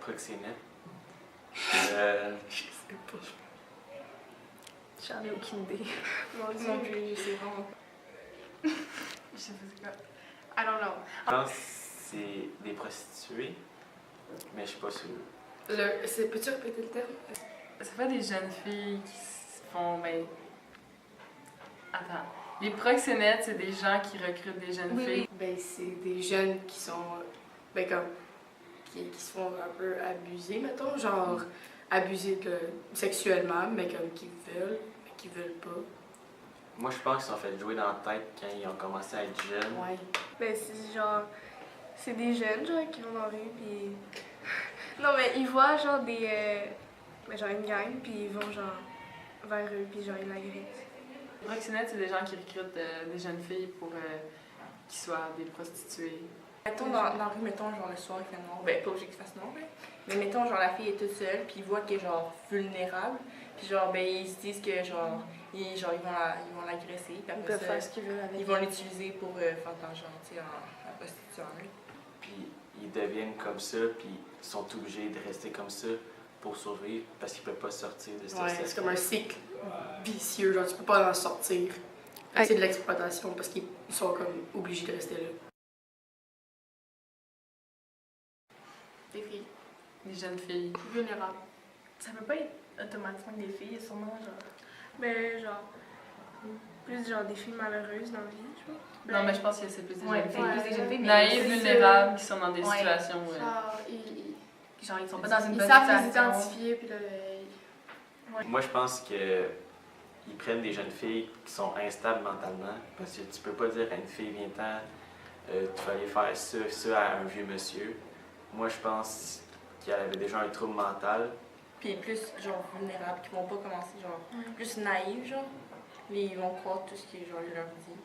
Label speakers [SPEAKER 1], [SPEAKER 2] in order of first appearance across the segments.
[SPEAKER 1] proxénète.
[SPEAKER 2] Je sais pas.
[SPEAKER 3] J'en ai aucune idée.
[SPEAKER 2] Non plus, je sais vraiment pas.
[SPEAKER 3] Je sais pas c'est quoi. I don't know.
[SPEAKER 1] Je pense que c'est des prostituées, mais je suis pas sûr.
[SPEAKER 2] Peux-tu répéter le terme?
[SPEAKER 4] C'est pas des jeunes filles qui se font. Ben. Attends. Les proxénètes, c'est des gens qui recrutent des jeunes filles.
[SPEAKER 2] Ben, c'est des jeunes qui sont. Ben, comme. Qui se font un peu abuser, mettons. Genre, abuser sexuellement, mais comme qui veulent, mais qui veulent pas.
[SPEAKER 1] Moi, je pense qu'ils se sont fait jouer dans la tête quand ils ont commencé à être jeunes.
[SPEAKER 2] Ouais.
[SPEAKER 3] Ben, c'est genre. C'est des jeunes, genre, qui vont dans la rue, puis. Non, mais ils voient, genre, ben, genre, une gang, puis ils vont, genre, vers eux, puis genre, ils l'agressent.
[SPEAKER 4] Les proxénètes, c'est des gens qui recrutent des jeunes filles pour qu'ils soient des prostituées.
[SPEAKER 2] Mettons dans la rue, mettons, genre, le soir, il fait noir. Ben, pas obligé qu'il fasse noir, mais mettons, genre, la fille est toute seule, puis ils voient qu'elle est, genre, vulnérable. Puis, genre, ben, ils se disent que, genre, ils vont l'agresser. Puis
[SPEAKER 3] Ils peuvent faire ce qu'ils veulent avec.
[SPEAKER 2] Ils vont l'utiliser pour faire de l'argent, tu sais, en prostituant.
[SPEAKER 1] Puis ils deviennent comme ça, puis ils sont obligés de rester comme ça pour survivre parce qu'ils peuvent pas sortir de cette
[SPEAKER 2] Ouais, c'est comme un cycle vicieux, genre, tu peux pas en sortir.
[SPEAKER 3] Ouais.
[SPEAKER 2] C'est de l'exploitation parce qu'ils sont comme obligés de rester là.
[SPEAKER 3] Des filles.
[SPEAKER 4] Des jeunes filles.
[SPEAKER 3] Vulnérables. Ça peut pas être automatiquement des filles, sûrement, genre. Ben, genre. Plus, genre, des filles malheureuses dans la vie, je pense.
[SPEAKER 4] Non, mais je pense que c'est plus des
[SPEAKER 3] Ouais,
[SPEAKER 4] jeunes filles.
[SPEAKER 3] plus des jeunes filles, mais
[SPEAKER 4] Naïves,
[SPEAKER 3] c'est
[SPEAKER 4] vulnérables, qui sont dans des
[SPEAKER 3] Ouais.
[SPEAKER 4] situations.
[SPEAKER 3] Genre, ils sont pas dans une
[SPEAKER 2] Ils
[SPEAKER 3] bonne
[SPEAKER 2] savent les
[SPEAKER 3] situation.
[SPEAKER 2] identifier, puis là,
[SPEAKER 1] Moi, je pense qu'ils prennent des jeunes filles qui sont instables mentalement parce que tu peux pas dire à une fille, viens-t'en, tu vas aller faire ça à un vieux monsieur. Moi, je pense qu'elle avait déjà un trouble mental.
[SPEAKER 2] puis plus, genre, vulnérables, qui vont pas commencer, genre, plus naïfs, genre. Mais ils vont croire tout ce que, genre, il leur dit.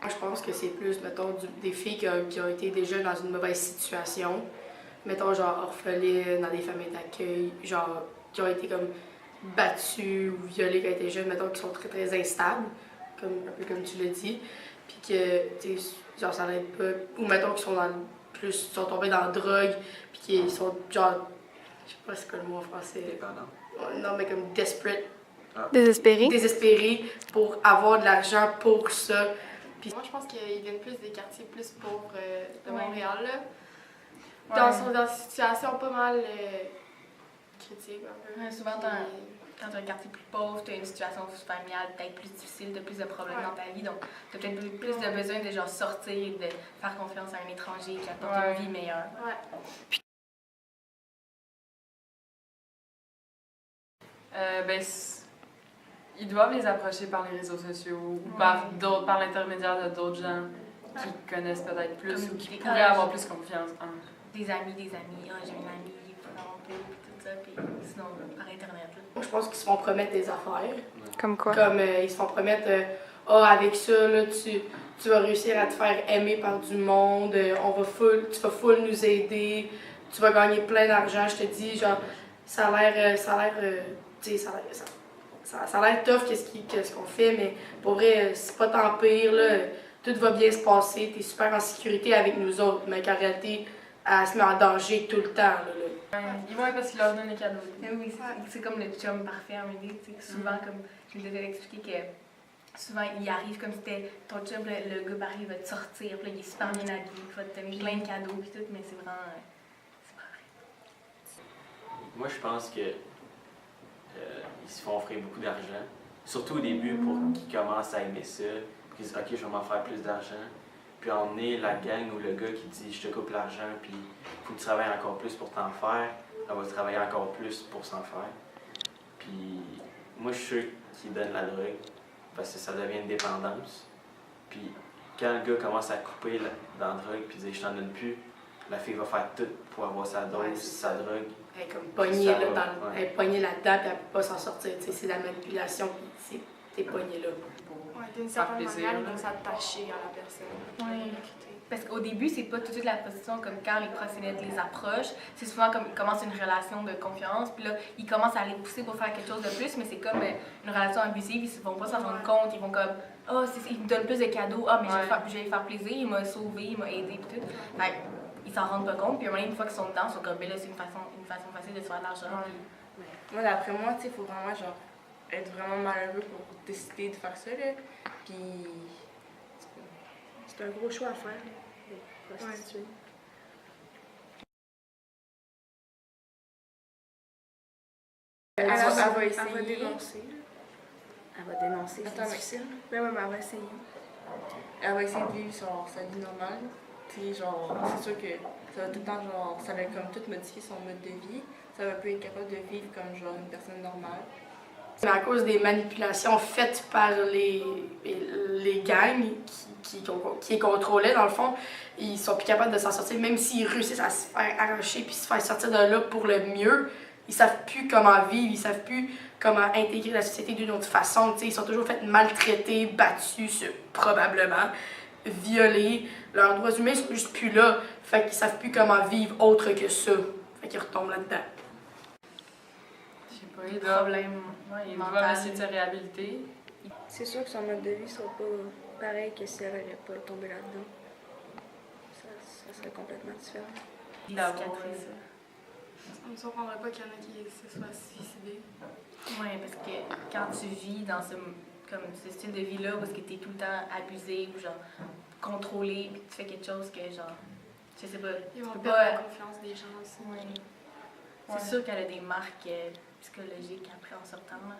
[SPEAKER 2] Moi, je pense que c'est plus, mettons, des filles qui ont été déjà dans une mauvaise situation. Mettons, genre, orphelines, dans des familles d'accueil, genre, qui ont été comme battues ou violées quand elles étaient jeunes, mettons, qui sont très, très instables, un peu comme tu l'as dit. Puis que, tu sais, genre, ça n'aide pas. Ou mettons, qu'ils sont sont tombés dans la drogue, puis qu'ils sont, genre, je sais pas c'est quoi le mot en français.
[SPEAKER 1] Dépendant.
[SPEAKER 2] Non, mais comme desperate.
[SPEAKER 3] Désespérées.
[SPEAKER 2] Désespérés pour avoir de l'argent pour ça. Puis
[SPEAKER 5] Moi, je pense qu'ils viennent plus des quartiers plus pauvres de
[SPEAKER 4] Ouais.
[SPEAKER 5] Montréal. Là.
[SPEAKER 4] Ouais.
[SPEAKER 5] Dans une situation pas mal critique. Un peu.
[SPEAKER 3] Ouais, souvent,
[SPEAKER 5] Puis,
[SPEAKER 3] quand tu as un quartier plus pauvre, tu as une situation familiale peut-être plus difficile, tu as plus de problèmes dans ta vie, donc tu as peut-être plus de besoin de genre sortir, de faire confiance à un étranger qui apporte
[SPEAKER 4] Ouais.
[SPEAKER 3] une vie meilleure.
[SPEAKER 5] ouais.
[SPEAKER 4] Ben, ils doivent les approcher par les réseaux sociaux ou par l'intermédiaire de d'autres gens qui connaissent peut-être plus
[SPEAKER 3] Comme
[SPEAKER 4] ou qui
[SPEAKER 3] des
[SPEAKER 4] pourraient
[SPEAKER 3] collèges.
[SPEAKER 4] avoir plus confiance en.
[SPEAKER 3] Des amis, j'ai une amie, il faut avoir plus, puis tout ça, puis sinon par internet. Là.
[SPEAKER 2] moi, je pense qu'ils se font promettre des affaires.
[SPEAKER 3] Comme quoi?
[SPEAKER 2] Comme ils se font promettre, avec ça, là, tu vas réussir à te faire aimer par du monde, tu vas full nous aider, tu vas gagner plein d'argent. Je te dis, genre, ça a l'air, tu sais, ça a l'air tough qu'est-ce qu'on fait, mais pour vrai, c'est pas tant pire, là. Tout va bien se passer, t'es super en sécurité avec nous autres, mais qu'en réalité, elle se met en danger tout le temps, là.
[SPEAKER 4] Ils vont être parce qu'ils leur donnent des cadeaux.
[SPEAKER 3] Mais oui, c'est comme le chum parfait en idée, tu sais, souvent comme je me devais expliquer que souvent il arrive comme si c'était ton chum, le gars pareil, il va te sortir, puis là, il est super bien habillé, puis il va te donner plein de cadeaux, puis tout, mais c'est vraiment. C'est pas vrai.
[SPEAKER 1] Moi, je pense que ils se font offrir beaucoup d'argent, surtout au début pour qu'ils commencent à aimer ça, puis qu'ils disent ok, je vais m'en faire plus d'argent. Puis on est la gang ou le gars qui dit je te coupe l'argent, puis il faut que tu travailles encore plus pour t'en faire. Elle va travailler encore plus pour s'en faire. Puis moi, je suis sûr qu'ils donnent la drogue parce que ça devient une dépendance. Puis quand le gars commence à couper dans la drogue puis dire je t'en donne plus, la fille va faire tout pour avoir sa dose,
[SPEAKER 2] Ouais, c'est
[SPEAKER 1] sa
[SPEAKER 2] ça.
[SPEAKER 1] drogue.
[SPEAKER 2] Elle est comme pognée,
[SPEAKER 1] Ça
[SPEAKER 2] là,
[SPEAKER 1] va,
[SPEAKER 2] elle est pognée là-dedans, puis elle peut pas s'en sortir, tu sais, c'est de la manipulation, puis t'es pognée là.
[SPEAKER 5] Ouais, d'une
[SPEAKER 4] Faire
[SPEAKER 5] certaine
[SPEAKER 4] plaisir,
[SPEAKER 5] manière, ils
[SPEAKER 4] là.
[SPEAKER 5] vont s'attacher à la personne.
[SPEAKER 3] Ouais. Parce qu'au début, c'est pas tout de suite la prostitution comme quand les proxénètes les approchent. C'est souvent comme ils commencent une relation de confiance, puis là, ils commencent à les pousser pour faire quelque chose de plus, mais c'est comme une relation abusive, ils vont pas s'en rendre compte, ils vont comme ils me donnent plus de cadeaux, mais je vais lui faire plaisir, il m'a sauvé, il m'a aidé, puis tout. Fait, ils s'en rendent pas compte. Puis à un moment donné, une fois qu'ils sont dedans, ils sont comme, ben là, c'est une façon facile de se faire de l'argent.
[SPEAKER 4] Ouais.
[SPEAKER 2] Moi, d'après moi, tu sais, il faut vraiment, genre, être vraiment malheureux pour décider de faire ça, là. Puis.
[SPEAKER 5] C'est un gros choix à faire, de prostituer.
[SPEAKER 2] Elle va essayer.
[SPEAKER 5] Elle va dénoncer.
[SPEAKER 6] Elle va dénoncer, c'est
[SPEAKER 2] Attends,
[SPEAKER 6] difficile.
[SPEAKER 5] Mais ouais, mais elle va essayer.
[SPEAKER 2] Elle va essayer de vivre sa vie normale. Puis, genre, c'est sûr que ça va tout le temps, genre, ça va comme tout modifier son mode de vie. Ça va plus être capable de vivre comme, genre, une personne normale.
[SPEAKER 7] C'est à cause des manipulations faites par les gangs qui contrôlaient, dans le fond. Ils sont plus capables de s'en sortir, même s'ils réussissent à se faire arracher puis se faire sortir de là pour le mieux. Ils savent plus comment vivre, ils savent plus comment intégrer la société d'une autre façon. T'sais, ils sont toujours fait maltraités, battus, probablement, violés. Leurs droits humains sont juste plus là. Fait qu'ils savent plus comment vivre autre que ça. Fait qu'ils retombent là-dedans.
[SPEAKER 4] Je sais pas, ils doivent,
[SPEAKER 3] Problème.
[SPEAKER 4] ouais, ils
[SPEAKER 3] mental.
[SPEAKER 4] doivent essayer de se réhabiliter.
[SPEAKER 6] C'est sûr que son mode de vie sera pas pareil que si elle n'allait pas tomber là-dedans. Ça serait complètement différent.
[SPEAKER 3] Cicatrice.
[SPEAKER 5] Ça me surprendrait pas qu'il y en a qui se soient suicidés.
[SPEAKER 3] Oui, parce que quand tu vis dans ce style de vie-là, où est-ce que tu es tout le temps abusé ou genre contrôlé, puis que tu fais quelque chose que genre, je sais pas,
[SPEAKER 5] Ils
[SPEAKER 3] tu
[SPEAKER 5] vont
[SPEAKER 3] peux
[SPEAKER 5] perdre
[SPEAKER 3] pas.
[SPEAKER 5] la confiance des gens aussi.
[SPEAKER 3] Ouais.
[SPEAKER 4] Ouais.
[SPEAKER 3] C'est sûr qu'elle a des marques psychologiques après en sortant. Là.